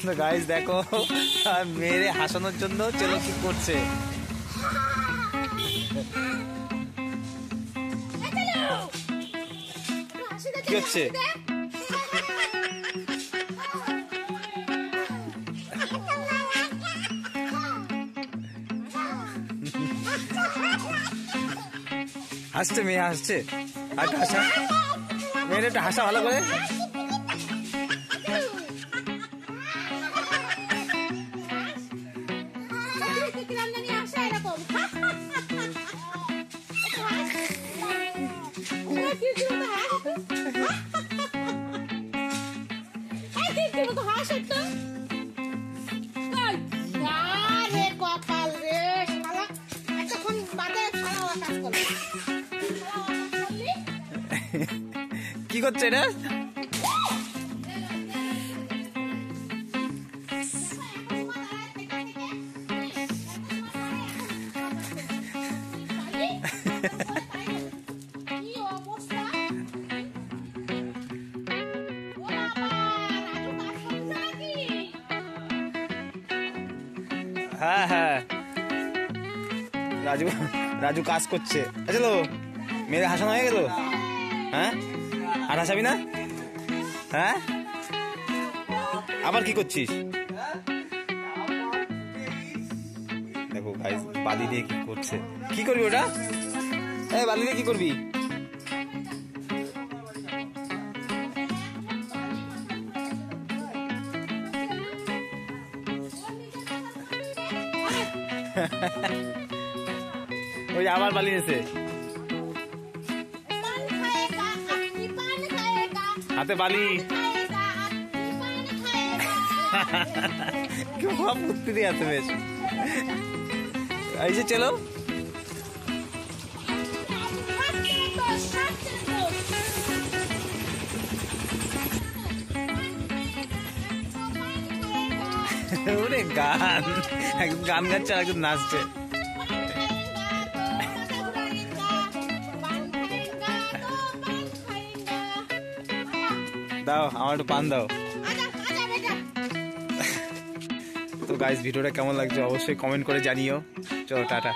তো গাইস দেখো মেরে হাসানোর জন্য চলো কি করছে। কি হচ্ছে? হাসছে মেয়ে, হাসছে। আর হাসা মেয়ের একটা হাসা ভালো করে। কি করছে এটা? হ্যাঁ হ্যাঁ, রাজু রাজু কাজ করছে। চলো মেরে হাসানো হয়ে গেল। হ্যাঁ, আর হাসাবি না? হ্যাঁ, আবার কি করছিস? দেখো গাইস বালি দিয়ে কি করছে। কি করবি ওটা? এই বালি দিয়ে কি করবি? ওই আবার বালি এসে হাতে বালি ফুর্তি দিয়ে আছে বেশ। এই যে চলো ওরে গান, একদম গান গাচ্ছে আর একদম নাচছে। দাও আমার একটু পান দাও। তো গাইস ভিডিওটা কেমন লাগছে অবশ্যই কমেন্ট করে জানিও। চলো টাটা।